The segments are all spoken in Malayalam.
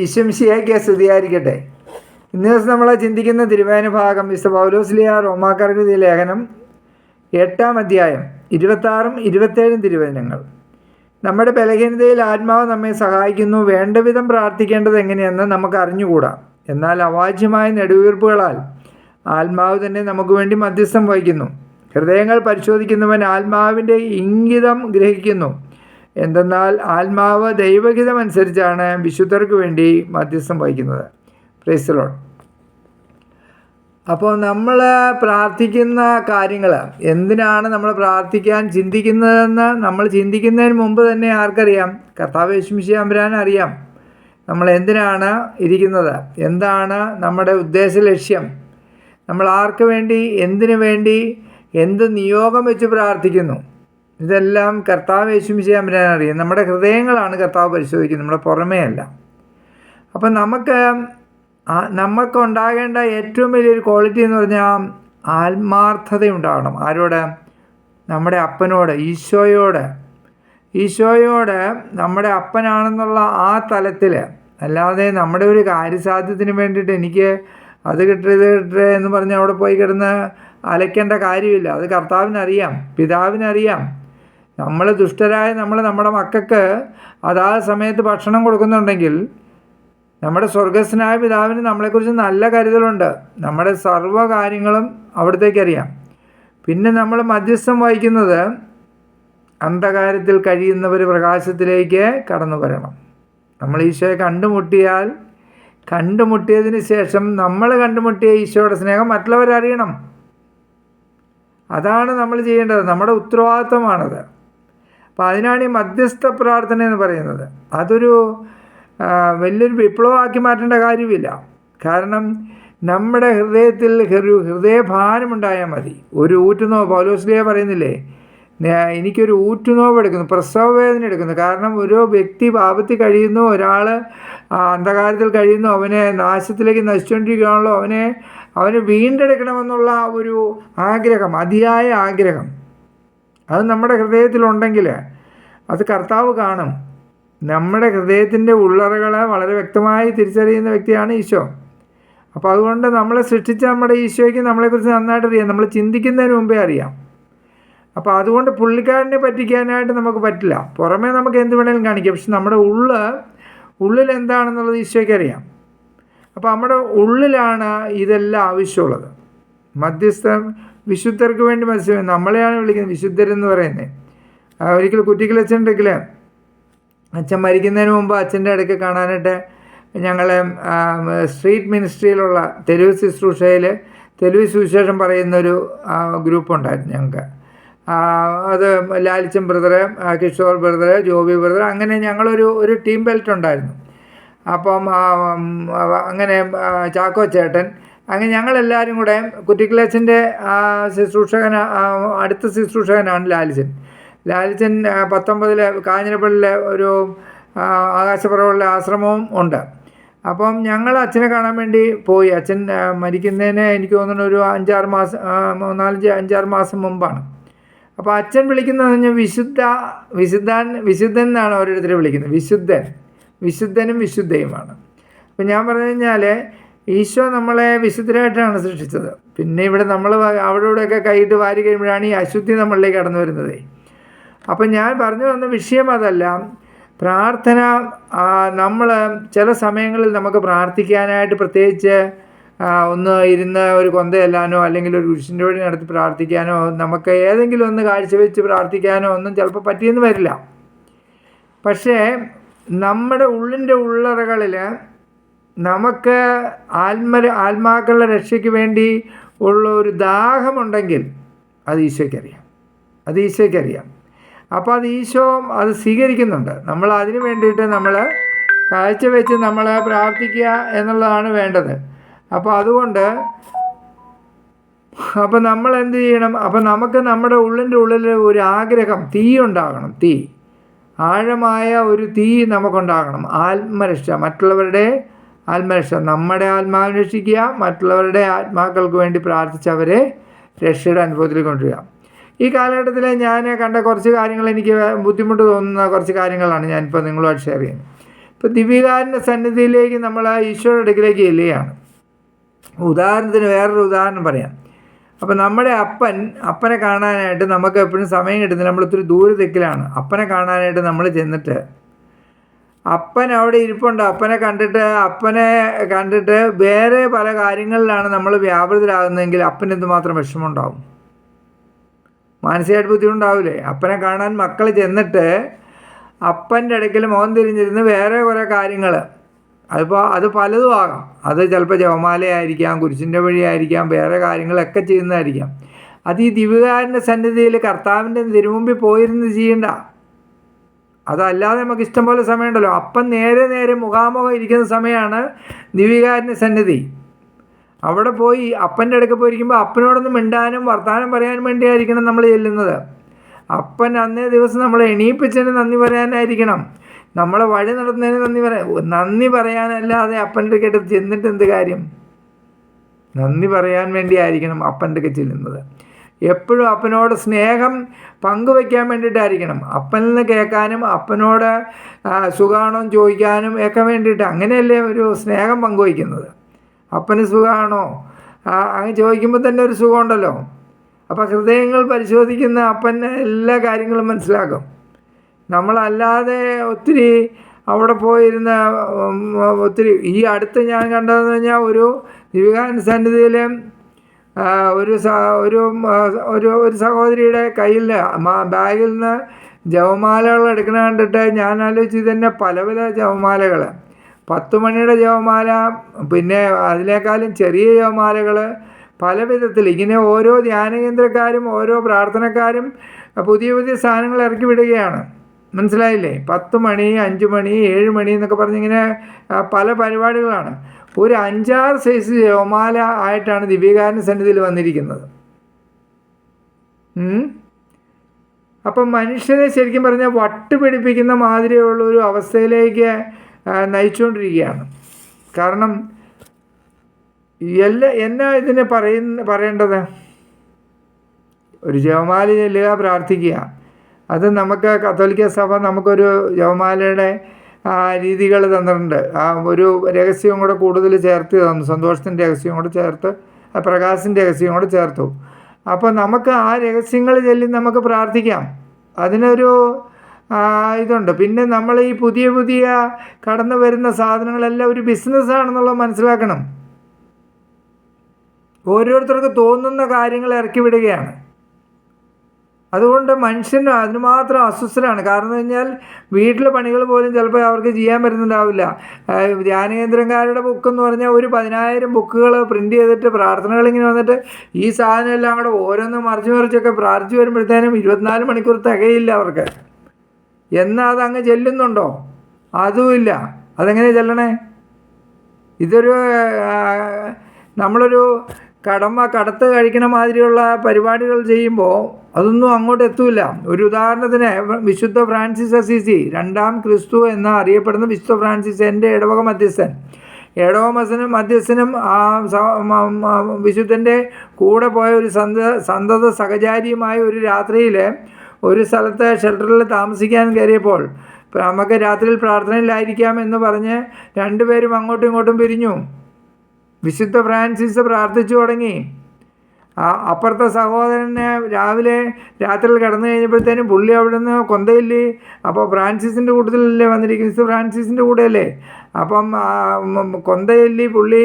ഈശോമിശിഹായ്ക്ക് സ്തുതിയായിരിക്കട്ടെ. ഇന്ന് ദിവസം നമ്മൾ ചിന്തിക്കുന്ന തിരുവേന ഭാഗം വിശുദ്ധ പൗലോസ്ലീഹ റോമാക്കാർക്ക് എഴുതിയ ലേഖനം 8-ാം അധ്യായം 26-ഉം 27-ഉം തിരുവചനങ്ങൾ. നമ്മുടെ ബലഹീനതയിൽ ആത്മാവ് നമ്മെ സഹായിക്കുന്നു. വേണ്ടവിധം പ്രാർത്ഥിക്കേണ്ടത് എങ്ങനെയെന്ന് നമുക്ക് അറിഞ്ഞുകൂടാ. എന്നാൽ അവാച്യമായ നെടുവീർപ്പുകളാൽ ആത്മാവ് തന്നെ നമുക്ക് വേണ്ടി മധ്യസ്ഥം വഹിക്കുന്നു. ഹൃദയങ്ങൾ പരിശോധിക്കുന്നവൻ ആത്മാവിൻ്റെ ഇംഗിതം ഗ്രഹിക്കുന്നു. എന്തെന്നാൽ ആത്മാവ് ദൈവഹിതമനുസരിച്ചാണ് വിശുദ്ധർക്ക് വേണ്ടി മധ്യസ്ഥം വഹിക്കുന്നത്. Praise the Lord. അപ്പോൾ നമ്മൾ പ്രാർത്ഥിക്കുന്ന കാര്യങ്ങൾ എന്തിനാണ് നമ്മൾ പ്രാർത്ഥിക്കാൻ ചിന്തിക്കുന്നതെന്ന് നമ്മൾ ചിന്തിക്കുന്നതിന് മുമ്പ് തന്നെ ആർക്കറിയാം? കർത്താവ് യേശുമിശിഹാ തമ്പുരാന് അറിയാം നമ്മൾ എന്തിനാണ് ഇരിക്കുന്നത്, എന്താണ് നമ്മുടെ ഉദ്ദേശ ലക്ഷ്യം, നമ്മൾ ആർക്ക് വേണ്ടി, എന്തിനു വേണ്ടി, എന്ത് നിയോഗം വെച്ച് പ്രാർത്ഥിക്കുന്നു. ഇതെല്ലാം കർത്താവ് യേശുമിശിഹാ തമ്പുരാന് അറിയാം. നമ്മുടെ ഹൃദയങ്ങളാണ് കർത്താവ് പരിശോധിക്കുന്നത്, നമ്മുടെ പുറമേ അല്ല. അപ്പം നമുക്ക് ഉണ്ടാകേണ്ട ഏറ്റവും വലിയൊരു ക്വാളിറ്റി എന്ന് പറഞ്ഞാൽ ആത്മാർത്ഥത ഉണ്ടാകണം. ആരോട്? നമ്മുടെ അപ്പനോട്, ഈശോയോട് നമ്മുടെ അപ്പനാണെന്നുള്ള ആ തലത്തിൽ. അല്ലാതെ നമ്മുടെ ഒരു കാര്യസാധ്യത്തിന് വേണ്ടിയിട്ട് എനിക്ക് അത് കിട്ടരുത് ഇത് കിട്ടരുത് എന്ന് പറഞ്ഞ് അവിടെ പോയി കിടന്ന് അലയ്ക്കേണ്ട കാര്യമില്ല. അത് കർത്താവിനറിയാം, പിതാവിനറിയാം. നമ്മൾ ദുഷ്ടരായ നമ്മുടെ മക്കൾക്ക് അതാ സമയത്ത് ഭക്ഷണം കൊടുക്കുന്നുണ്ടെങ്കിൽ നമ്മുടെ സ്വർഗസ്നായ പിതാവിന് നമ്മളെക്കുറിച്ച് നല്ല കരുതലുണ്ട്. നമ്മുടെ സർവ്വ കാര്യങ്ങളും അവിടത്തേക്കറിയാം. പിന്നെ നമ്മൾ മധ്യസ്ഥം വഹിക്കുന്നത് അന്ധകാരത്തിൽ കഴിയുന്നവർ പ്രകാശത്തിലേക്ക് കടന്നു വരണം. നമ്മൾ ഈശോയെ കണ്ടുമുട്ടിയതിന് ശേഷം നമ്മൾ കണ്ടുമുട്ടിയ ഈശോയുടെ സ്നേഹം മറ്റുള്ളവരറിയണം. അതാണ് നമ്മൾ ചെയ്യേണ്ടത്, നമ്മുടെ ഉത്തരവാദിത്വമാണത്. അപ്പോൾ അതിനാണ് ഈ മധ്യസ്ഥ പ്രാർത്ഥന എന്ന് പറയുന്നത്. അതൊരു വലിയൊരു വിപ്ലവമാക്കി മാറ്റേണ്ട കാര്യമില്ല. കാരണം നമ്മുടെ ഹൃദയത്തിൽ ഒരു ഹൃദയഭാരമുണ്ടായാൽ മതി. ഒരു ഊറ്റുനോവ്, പൗലോസ്ലീഹ പറയുന്നില്ലേ, എനിക്കൊരു ഊറ്റുനോവ് എടുക്കുന്നു, പ്രസവ വേദന എടുക്കുന്നു. കാരണം ഒരു വ്യക്തി പാപത്തിൽ കഴിയുന്നു, ഒരാൾ അന്ധകാരത്തിൽ കഴിയുന്നു, അവനെ നാശത്തിലേക്ക് നശിച്ചുകൊണ്ടിരിക്കുകയാണല്ലോ, അവനെ വീണ്ടെടുക്കണമെന്നുള്ള ഒരു ആഗ്രഹം, അതിയായ ആഗ്രഹം, അത് നമ്മുടെ ഹൃദയത്തിലുണ്ടെങ്കിൽ അത് കർത്താവ് കാണും. നമ്മുടെ ഹൃദയത്തിൻ്റെ ഉള്ളറകളെ വളരെ വ്യക്തമായി തിരിച്ചറിയുന്ന വ്യക്തിയാണ് ഈശോ. അപ്പോൾ അതുകൊണ്ട് നമ്മളെ സൃഷ്ടിച്ച നമ്മുടെ ഈശോയ്ക്ക് നമ്മളെക്കുറിച്ച് നന്നായിട്ട് അറിയാം, നമ്മൾ ചിന്തിക്കുന്നതിന് മുമ്പേ അറിയാം. അപ്പോൾ അതുകൊണ്ട് പുള്ളിക്കാരനെ പറ്റിക്കാനായിട്ട് നമുക്ക് പറ്റില്ല. പുറമേ നമുക്ക് എന്ത് വേണമെങ്കിലും കാണിക്കാം, പക്ഷെ നമ്മുടെ ഉള്ളിൽ എന്താണെന്നുള്ളത് ഈശോയ്ക്ക് അറിയാം. അപ്പോൾ നമ്മുടെ ഉള്ളിലാണ് ഇതെല്ലാം ആവശ്യമുള്ളത്. മധ്യസ്ഥം വിശുദ്ധർക്ക് വേണ്ടി മത്സ്യം, നമ്മളെയാണ് വിളിക്കുന്നത് വിശുദ്ധരെന്ന് പറയുന്നത്. ഒരിക്കൽ കുറ്റിക്കലച്ഛനുണ്ടെങ്കിൽ അച്ഛൻ മരിക്കുന്നതിന് മുമ്പ് അച്ഛൻ്റെ അടുക്ക് കാണാനായിട്ട് ഞങ്ങളെ സ്ട്രീറ്റ് മിനിസ്ട്രിയിലുള്ള തെരുവ് ശുശ്രൂഷയിൽ തെരുവ് സുവിശേഷം പറയുന്നൊരു ഗ്രൂപ്പുണ്ടായിരുന്നു ഞങ്ങൾക്ക്. അത് Lalichan brother, Kishore brother, Joby brother, അങ്ങനെ ഞങ്ങളൊരു ടീം ബെൽറ്റ് ഉണ്ടായിരുന്നു. അപ്പം അങ്ങനെ ചാക്കോ ചേട്ടൻ, അങ്ങനെ ഞങ്ങളെല്ലാവരും കൂടെ കുറ്റിക്കിളച്ചൻ്റെ അടുത്ത ശുശ്രൂഷകനാണ് ലാലിച്ചൻ 19 കാഞ്ഞിരപ്പള്ളിയിലെ ഒരു ആകാശപ്പുറമുള്ള ആശ്രമവും ഉണ്ട്. അപ്പം ഞങ്ങൾ അച്ഛനെ കാണാൻ വേണ്ടി പോയി. അച്ഛൻ മരിക്കുന്നതിന് എനിക്ക് തോന്നുന്നു ഒരു 5-6 മാസം മുമ്പാണ്. അപ്പോൾ അച്ഛൻ വിളിക്കുന്നത് പറഞ്ഞാൽ വിശുദ്ധൻ എന്നാണ് ഓരോരുത്തരെ വിളിക്കുന്നത്. വിശുദ്ധനും വിശുദ്ധയുമാണ്. അപ്പം ഞാൻ പറഞ്ഞു കഴിഞ്ഞാൽ ഈശോ നമ്മളെ വിശുദ്ധരായിട്ടാണ് സൃഷ്ടിച്ചത്. പിന്നെ ഇവിടെ നമ്മൾ അവിടെ ഇവിടെയൊക്കെ കൈയിട്ട് വാരി കഴിയുമ്പോഴാണ് ഈ അശുദ്ധി നമ്മളിലേക്ക് കടന്നു വരുന്നത്. അപ്പം ഞാൻ പറഞ്ഞു വന്ന വിഷയം അതല്ല. പ്രാർത്ഥന, നമ്മൾ ചില സമയങ്ങളിൽ നമുക്ക് പ്രാർത്ഥിക്കാനായിട്ട് പ്രത്യേകിച്ച് ഒന്ന് ഇരുന്ന് ഒരു കൊന്തയെല്ലാനോ അല്ലെങ്കിൽ ഒരു കുരിശിൻ്റെ വഴി നടത്തി പ്രാർത്ഥിക്കാനോ നമുക്ക് ഏതെങ്കിലും ഒന്ന് കാഴ്ചവെച്ച് പ്രാർത്ഥിക്കാനോ ഒന്നും ചിലപ്പോൾ പറ്റിയെന്ന് വരില്ല. പക്ഷേ നമ്മുടെ ഉള്ളിൻ്റെ ഉള്ളറകളിൽ നമുക്ക് ആത്മാക്കളുടെ രക്ഷയ്ക്ക് വേണ്ടി ഉള്ള ഒരു ദാഹമുണ്ടെങ്കിൽ അത് ഈശോയ്ക്കറിയാം. അപ്പോൾ അത് ഈശോ അത് സ്വീകരിക്കുന്നുണ്ട്. നമ്മൾ അതിന് വേണ്ടിയിട്ട് നമ്മൾ കാഴ്ചവെച്ച് നമ്മൾ പ്രാർത്ഥിക്കുക എന്നുള്ളതാണ് വേണ്ടത്. അപ്പോൾ അതുകൊണ്ട് നമ്മൾ എന്ത് ചെയ്യണം? അപ്പോൾ നമുക്ക് നമ്മുടെ ഉള്ളിൻ്റെ ഉള്ളിൽ ഒരു ആഗ്രഹം, തീ ഉണ്ടാകണം. ആഴമായ ഒരു തീ നമുക്കുണ്ടാകണം. ആത്മരക്ഷ, മറ്റുള്ളവരുടെ ആത്മരക്ഷ, നമ്മുടെ ആത്മാവിനെ രക്ഷിക്കുക, മറ്റുള്ളവരുടെ ആത്മാക്കൾക്ക് വേണ്ടി പ്രാർത്ഥിച്ചവരെ രക്ഷയുടെ അനുഭവത്തിൽ കൊണ്ടുവരിക. ഈ കാലഘട്ടത്തിൽ ഞാൻ കണ്ട കുറച്ച് കാര്യങ്ങൾ, എനിക്ക് ബുദ്ധിമുട്ട് തോന്നുന്ന കുറച്ച് കാര്യങ്ങളാണ് ഞാനിപ്പോൾ നിങ്ങളുമായിട്ട് ഷെയർ ചെയ്യുന്നത്. ഇപ്പോൾ ദിവ്യകാരുണ്യ സന്നിധിയിലേക്ക് നമ്മൾ ആ ഈശോയുടെ അടുക്കിലേക്ക് ചെല്ലുകയാണ്. ഉദാഹരണത്തിന് വേറൊരു ഉദാഹരണം പറയാം. അപ്പോൾ നമ്മുടെ അപ്പനെ കാണാനായിട്ട് നമുക്ക് എപ്പോഴും സമയം കിട്ടുന്നില്ല. നമ്മളൊത്തിരി ദൂരത്തേക്കിലാണ്. അപ്പനെ കാണാനായിട്ട് നമ്മൾ ചെന്നിട്ട് അപ്പൻ അവിടെ ഇരിപ്പുണ്ട്. അപ്പനെ കണ്ടിട്ട് വേറെ പല കാര്യങ്ങളിലാണ് നമ്മൾ വ്യാപൃതരാകുന്നതെങ്കിൽ അപ്പന് എന്തുമാത്രം വിഷമമുണ്ടാവും, മാനസികമായിട്ട് ബുദ്ധിമുട്ടാവില്ലേ? അപ്പനെ കാണാൻ മക്കൾ ചെന്നിട്ട് അപ്പൻ്റെ ഇടയ്ക്കൽ മുഖം തിരിഞ്ഞിരുന്ന് വേറെ കുറേ കാര്യങ്ങൾ, അത് പലതും ആകാം. അത് ചിലപ്പോൾ ജപമാലയായിരിക്കാം, കുരിശിൻ്റെ വഴിയായിരിക്കാം, വേറെ കാര്യങ്ങളൊക്കെ ചെയ്യുന്നതായിരിക്കാം. അത് ഈ ദിവ്യകാരുണ്യ സന്നിധിയിൽ കർത്താവിൻ്റെ തിരുമുമ്പിൽ പോയിരുന്ന് ചെയ്യണ്ട. അതല്ലാതെ നമുക്ക് ഇഷ്ടം പോലെ സമയമുണ്ടല്ലോ. അപ്പം നേരെ മുഖാമുഖം ഇരിക്കുന്ന സമയമാണ് ദിവ്യകാരുണ്യ സന്നിധി. അവിടെ പോയി അപ്പൻ്റെ അടുക്ക് പോയിരിക്കുമ്പോൾ അപ്പനോടൊന്ന് മിണ്ടാനും വർത്തമാനം പറയാനും വേണ്ടിയായിരിക്കണം നമ്മൾ ചെല്ലുന്നത്. അപ്പൻ അന്നേ ദിവസം നമ്മളെ എണീപ്പിച്ചതിന് നന്ദി പറയാനായിരിക്കണം, നമ്മളെ വഴി നടത്തുന്നതിന് നന്ദി പറയാനല്ലാതെ അപ്പൻ്റെ അടുത്ത് ചെന്നിട്ട് എന്ത് കാര്യം? നന്ദി പറയാൻ വേണ്ടിയായിരിക്കണം അപ്പൻ്റെ അടുക്ക് ചെല്ലുന്നത്. എപ്പോഴും അപ്പനോട് സ്നേഹം പങ്കുവയ്ക്കാൻ വേണ്ടിയിട്ടായിരിക്കണം, അപ്പനിൽ നിന്ന് കേൾക്കാനും അപ്പനോട് സുഖമാണോ ചോദിക്കാനും ഒക്കെ വേണ്ടിയിട്ട്. അങ്ങനെയല്ലേ ഒരു സ്നേഹം പങ്കുവയ്ക്കുന്നത്. അപ്പന് സുഖമാണോ അങ്ങ് ചോദിക്കുമ്പോൾ തന്നെ ഒരു സുഖമുണ്ടല്ലോ. അപ്പോൾ ഹൃദയങ്ങൾ പരിശോധിക്കുന്ന അപ്പന് എല്ലാ കാര്യങ്ങളും മനസ്സിലാക്കും. നമ്മളല്ലാതെ ഒത്തിരി അവിടെ പോയിരുന്ന ഈ അടുത്ത് ഞാൻ കണ്ടതെന്ന് പറഞ്ഞാൽ ഒരു ദിവ്യകാരുണ്യ സന്നിധിയിൽ ഒരു സഹോദരിയുടെ കയ്യിൽ ബാഗിൽ നിന്ന് ജപമാലകൾ എടുക്കണ കണ്ടിട്ട് ഞാൻ ആലോചിച്ച് ഇതന്നെ പല ജപമാലകൾ, 10 മണിയുടെ ജപമാല, പിന്നെ അതിനേക്കാളും ചെറിയ ജപമാലകൾ, പല വിധത്തിൽ ഇങ്ങനെ ഓരോ ധ്യാനകേന്ദ്രക്കാരും ഓരോ പ്രാർത്ഥനക്കാരും പുതിയ സാധനങ്ങൾ ഇറക്കി വിടുകയാണ്. മനസ്സിലായില്ലേ? 10 മണി, 5 മണി, 7 മണി എന്നൊക്കെ പറഞ്ഞിങ്ങനെ പല പരിപാടികളാണ്. ഒരു 5-6 സൈസ് ജപമാല ആയിട്ടാണ് ദിവ്യകാരുണ്യ സന്നിധിയിൽ വന്നിരിക്കുന്നത്. അപ്പം മനുഷ്യനെ ശരിക്കും പറഞ്ഞാൽ വട്ട് പിടിപ്പിക്കുന്ന മാതിരിയുള്ളൊരു അവസ്ഥയിലേക്ക് നയിച്ചുകൊണ്ടിരിക്കുകയാണ്. കാരണം എന്നാ ഇതിന് പറയേണ്ടത്? ഒരു ജപമാല ചൊല്ലുക, പ്രാർത്ഥിക്കുക. അത് നമുക്ക് കത്തോലിക്ക സഭ നമുക്കൊരു ജപമാലയുടെ രീതികൾ തന്നിട്ടുണ്ട്. ഒരു രഹസ്യവും കൂടെ കൂടുതൽ ചേർത്ത് തന്നു, സന്തോഷത്തിൻ്റെ രഹസ്യവും കൂടെ ചേർത്ത്, പ്രകാശത്തിൻ്റെ രഹസ്യവും കൂടെ ചേർത്തു. അപ്പോൾ നമുക്ക് ആ രഹസ്യങ്ങൾ ചൊല്ലി നമുക്ക് പ്രാർത്ഥിക്കാം. അതിനൊരു ഇതുണ്ട്. പിന്നെ നമ്മൾ ഈ പുതിയ കടന്നു വരുന്ന സാധനങ്ങളെല്ലാം ഒരു ബിസിനസ്സാണെന്നുള്ളത് മനസ്സിലാക്കണം. ഓരോരുത്തർക്ക് തോന്നുന്ന കാര്യങ്ങൾ ഇറക്കി വിടുകയാണ്. അതുകൊണ്ട് മനുഷ്യൻ അതിന് മാത്രം അസ്വസ്ഥരാണ്. കാരണം എന്ന് കഴിഞ്ഞാൽ വീട്ടിലെ പണികൾ പോലും ചിലപ്പോൾ അവർക്ക് ചെയ്യാൻ പറ്റുന്നുണ്ടാവില്ല. ധ്യാനകേന്ദ്രക്കാരുടെ ബുക്കെന്ന് പറഞ്ഞാൽ ഒരു 10,000 ബുക്കുകൾ പ്രിൻ്റ് ചെയ്തിട്ട് പ്രാർത്ഥനകളിങ്ങനെ വന്നിട്ട് ഈ സാധനം എല്ലാം കൂടെ ഓരോന്നും മറിച്ചൊക്കെ പ്രാർത്ഥിച്ച് വരുമ്പോഴത്തേനും 24 മണിക്കൂർ തികയില്ല അവർക്ക്. എന്നാൽ അതങ്ങ് ചെല്ലുന്നുണ്ടോ? അതുമില്ല. അതെങ്ങനെ ചെല്ലണേ? ഇതൊരു നമ്മളൊരു കടത്ത് കഴിക്കണ മാതിരിയുള്ള പരിപാടികൾ ചെയ്യുമ്പോൾ അതൊന്നും അങ്ങോട്ട് എത്തൂല. ഒരു ഉദാഹരണത്തിന് വിശുദ്ധ ഫ്രാൻസിസ് അസീസി, 2ാം ക്രിസ്തു എന്ന് അറിയപ്പെടുന്ന വിശുദ്ധ ഫ്രാൻസിസ്, എൻ്റെ ഇടവക മധ്യസ്ഥനും വിശുദ്ധൻ്റെ കൂടെ പോയ ഒരു സന്തത സഹചാരിയുമായ ഒരു രാത്രിയിൽ ഒരു സ്ഥലത്ത് ഷെൽട്ടറിൽ താമസിക്കാൻ കയറിയപ്പോൾ നമുക്ക് രാത്രിയിൽ പ്രാർത്ഥനയിലായിരിക്കാം എന്ന് പറഞ്ഞ് 2 പേരും അങ്ങോട്ടും ഇങ്ങോട്ടും പിരിഞ്ഞു. വിശുദ്ധ ഫ്രാൻസിസ് പ്രാർത്ഥിച്ചു തുടങ്ങി. അപ്പുറത്തെ സഹോദരനെ രാത്രിയിൽ കിടന്നു കഴിഞ്ഞപ്പോഴത്തേനും പുള്ളി അവിടെ നിന്ന് കൊന്തയില്ലേ. അപ്പോൾ ഫ്രാൻസിസിൻ്റെ കൂട്ടത്തിലല്ലേ വന്നിരിക്കുന്നത്, വിശുദ്ധ ഫ്രാൻസിസിൻ്റെ കൂടെയല്ലേ. അപ്പം കൊന്തയില്ലി പുള്ളി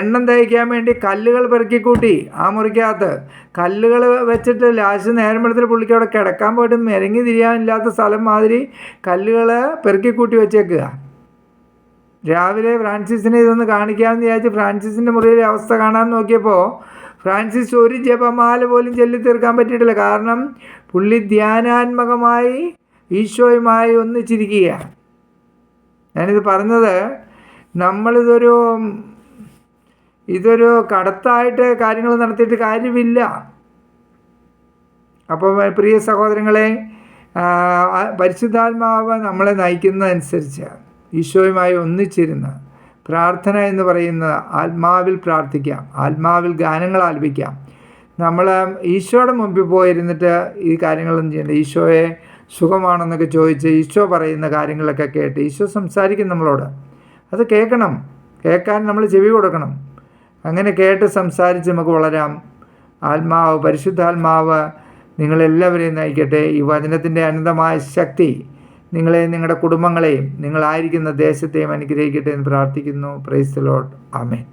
എണ്ണം തയ്ക്കാൻ വേണ്ടി കല്ലുകൾ പെറുക്കിക്കൂട്ടി. ആ മുറിക്കകത്ത് കല്ലുകൾ വെച്ചിട്ട് ലാസ്റ്റ് നേരം വെളുത്തിട്ട് പുള്ളിക്ക് അവിടെ കിടക്കാൻ പോയിട്ട് മെരങ്ങി തിരിയാനില്ലാത്ത സ്ഥലം മാതിരി കല്ലുകൾ പെറുക്കിക്കൂട്ടി വെച്ചേക്കുക. രാവിലെ ഫ്രാൻസിസിനെ ഇതൊന്ന് കാണിക്കാമെന്ന് വിചാരിച്ച് ഫ്രാൻസിസിൻ്റെ മുറിയിലെ അവസ്ഥ കാണാൻ നോക്കിയപ്പോൾ ഫ്രാൻസിസ് ഒരു ജപമാല പോലും ചൊല്ലി തീർക്കാൻ പറ്റിയിട്ടില്ല. കാരണം പുള്ളി ധ്യാനാത്മകമായി ഈശോയുമായി ഒന്നിച്ചിരിക്കുക. ഞാനിത് പറഞ്ഞത് ഇതൊരു കടത്തായിട്ട് കാര്യങ്ങൾ നടത്തിയിട്ട് കാര്യമില്ല. അപ്പോൾ പ്രിയ സഹോദരങ്ങളെ, പരിശുദ്ധാത്മാവ് നമ്മളെ നയിക്കുന്നതനുസരിച്ച് ഈശോയുമായി ഒന്നിച്ചിരുന്ന് പ്രാർത്ഥന എന്ന് പറയുന്നത് ആത്മാവിൽ പ്രാർത്ഥിക്കാം, ആത്മാവിൽ ഗാനങ്ങൾ ആലപിക്കാം. നമ്മൾ ഈശോയുടെ മുമ്പിൽ പോയിരുന്നിട്ട് ഈ കാര്യങ്ങളൊന്നും ചെയ്യേണ്ട. ഈശോയെ സുഖമാണെന്നൊക്കെ ചോദിച്ച് ഈശോ പറയുന്ന കാര്യങ്ങളൊക്കെ കേട്ട് ഈശോ സംസാരിക്കും നമ്മളോട്. അത് കേൾക്കണം, കേൾക്കാൻ നമ്മൾ ചെവി കൊടുക്കണം. അങ്ങനെ കേട്ട് സംസാരിച്ച് നമുക്ക് വളരാം. പരിശുദ്ധാത്മാവ് നിങ്ങളെല്ലാവരെയും നയിക്കട്ടെ. ഈ വചനത്തിൻ്റെ അനന്തമായ ശക്തി നിങ്ങളെയും നിങ്ങളുടെ കുടുംബങ്ങളെയും നിങ്ങളായിരിക്കുന്ന ദേശത്തെയും അനുഗ്രഹിക്കട്ടെ എന്ന് പ്രാർത്ഥിക്കുന്നു. Praise the Lord. ആമേൻ.